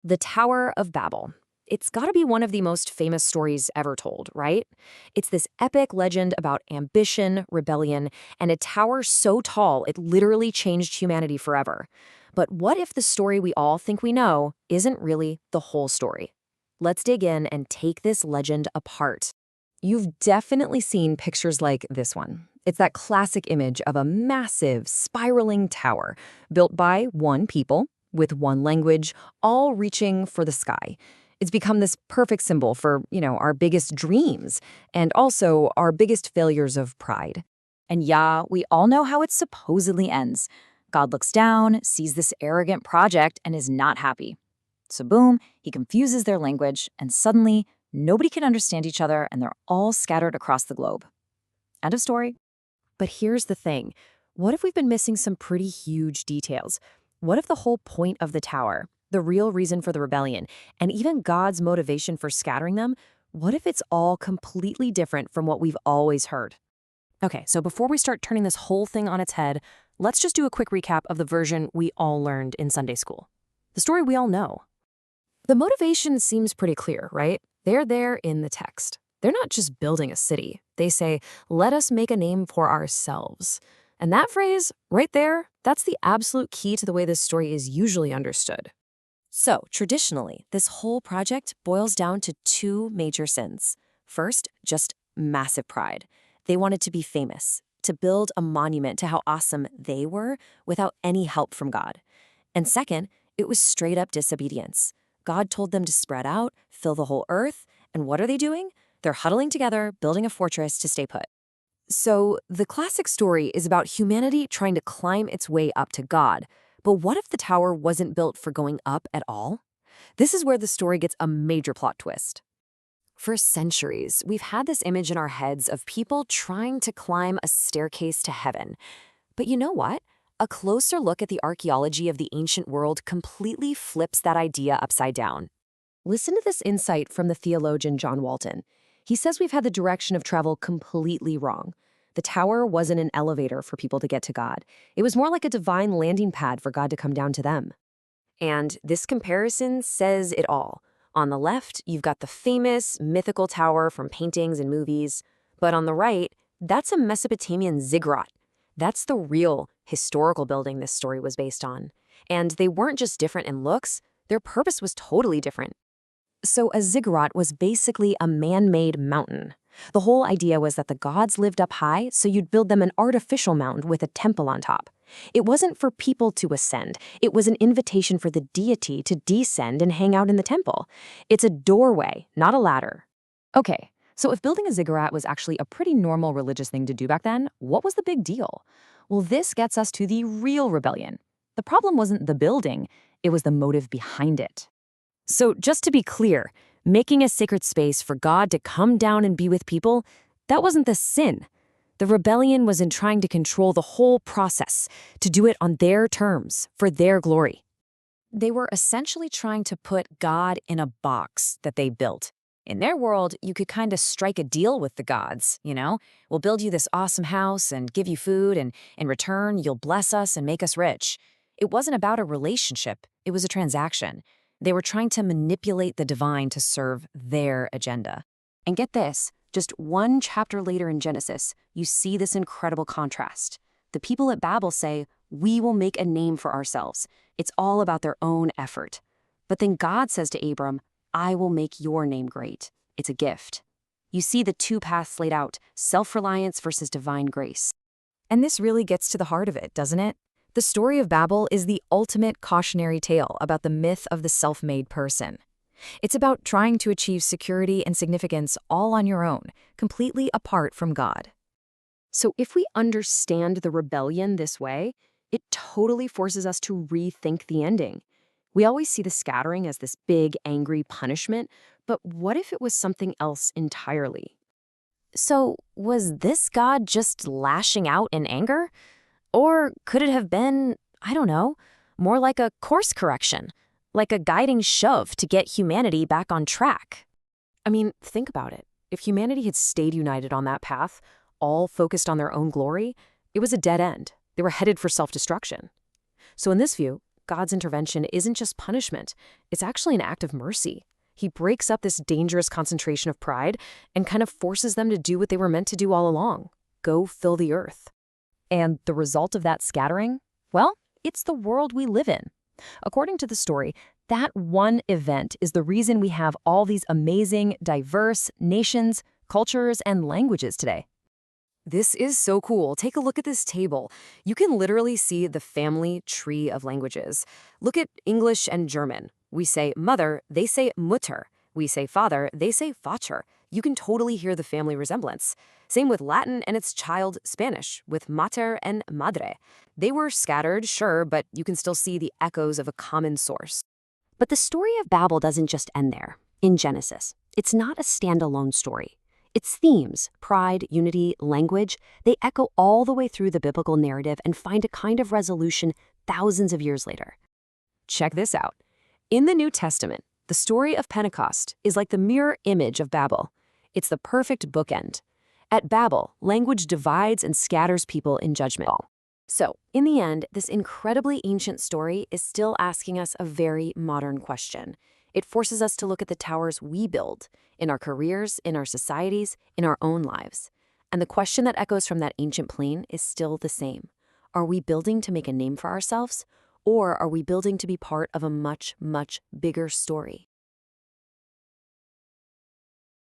The Tower of Babel. It's got to be one of the most famous stories ever told, right? It's this epic legend about ambition, rebellion, and a tower so tall it literally changed humanity forever. But what if the story we all think we know isn't really the whole story? Let's dig in and take this legend apart. You've definitely seen pictures like this one. It's that classic image of a massive, spiraling tower built by one people with one language, all reaching for the sky. It's become this perfect symbol for, our biggest dreams and also our biggest failures of pride. And yeah, we all know how it supposedly ends. God looks down, sees this arrogant project, and is not happy. So boom, he confuses their language, and suddenly, nobody can understand each other, and they're all scattered across the globe. End of story. But here's the thing. What if we've been missing some pretty huge details? What if the whole point of the tower, the real reason for the rebellion, and even God's motivation for scattering them, what if it's all completely different from what we've always heard? Okay, so before we start turning this whole thing on its head, let's just do a quick recap of the version we all learned in Sunday school. The story we all know. The motivation seems pretty clear, right? They're there in the text. They're not just building a city. They say, let us make a name for ourselves. And that phrase, right there, that's the absolute key to the way this story is usually understood. So, traditionally, this whole project boils down to two major sins. First, just massive pride. They wanted to be famous, to build a monument to how awesome they were without any help from God. And second, it was straight up disobedience. God told them to spread out, fill the whole earth, and what are they doing? They're huddling together, building a fortress to stay put. So, the classic story is about humanity trying to climb its way up to God. But what if the tower wasn't built for going up at all? This is where the story gets a major plot twist. For centuries, we've had this image in our heads of people trying to climb a staircase to heaven. But you know what? A closer look at the archaeology of the ancient world completely flips that idea upside down. Listen to this insight from the theologian John Walton. He says we've had the direction of travel completely wrong. The tower wasn't an elevator for people to get to God. It was more like a divine landing pad for God to come down to them. And this comparison says it all. On the left, you've got the famous, mythical tower from paintings and movies. But on the right, that's a Mesopotamian ziggurat. That's the real, historical building this story was based on. And they weren't just different in looks, their purpose was totally different. So a ziggurat was basically a man-made mountain. The whole idea was that the gods lived up high, so you'd build them an artificial mountain with a temple on top. It wasn't for people to ascend. It was an invitation for the deity to descend and hang out in the temple. It's a doorway, not a ladder. Okay, so if building a ziggurat was actually a pretty normal religious thing to do back then, what was the big deal? Well, this gets us to the real rebellion. The problem wasn't the building, it was the motive behind it. So just to be clear, making a sacred space for God to come down and be with people, that wasn't the sin. The rebellion was in trying to control the whole process, to do it on their terms, for their glory. They were essentially trying to put God in a box that they built. In their world, you could kind of strike a deal with the gods, We'll build you this awesome house and give you food, and in return, you'll bless us and make us rich. It wasn't about a relationship, it was a transaction. They were trying to manipulate the divine to serve their agenda. And get this, just one chapter later in Genesis, you see this incredible contrast. The people at Babel say, we will make a name for ourselves. It's all about their own effort. But then God says to Abram, I will make your name great. It's a gift. You see the two paths laid out, self-reliance versus divine grace. And this really gets to the heart of it, doesn't it? The story of Babel is the ultimate cautionary tale about the myth of the self-made person. It's about trying to achieve security and significance all on your own, completely apart from God. So if we understand the rebellion this way, it totally forces us to rethink the ending. We always see the scattering as this big, angry punishment, but what if it was something else entirely? So was this God just lashing out in anger? Or could it have been, I don't know, more like a course correction, like a guiding shove to get humanity back on track? I mean, think about it. If humanity had stayed united on that path, all focused on their own glory, it was a dead end. They were headed for self-destruction. So in this view, God's intervention isn't just punishment, it's actually an act of mercy. He breaks up this dangerous concentration of pride and kind of forces them to do what they were meant to do all along: go fill the earth. And the result of that scattering? Well, it's the world we live in. According to the story, that one event is the reason we have all these amazing, diverse nations, cultures, and languages today. This is so cool. Take a look at this table. You can literally see the family tree of languages. Look at English and German. We say mother, they say Mutter. We say father, they say Vater. You can totally hear the family resemblance. Same with Latin and its child Spanish, with mater and madre. They were scattered, sure, but you can still see the echoes of a common source. But the story of Babel doesn't just end there. In Genesis, it's not a standalone story. Its themes, pride, unity, language, they echo all the way through the biblical narrative and find a kind of resolution thousands of years later. Check this out. In the New Testament, the story of Pentecost is like the mirror image of Babel. It's the perfect bookend. At Babel, language divides and scatters people in judgment. So, in the end, this incredibly ancient story is still asking us a very modern question. It forces us to look at the towers we build, in our careers, in our societies, in our own lives. And the question that echoes from that ancient plane is still the same. Are we building to make a name for ourselves? Or are we building to be part of a much, much bigger story?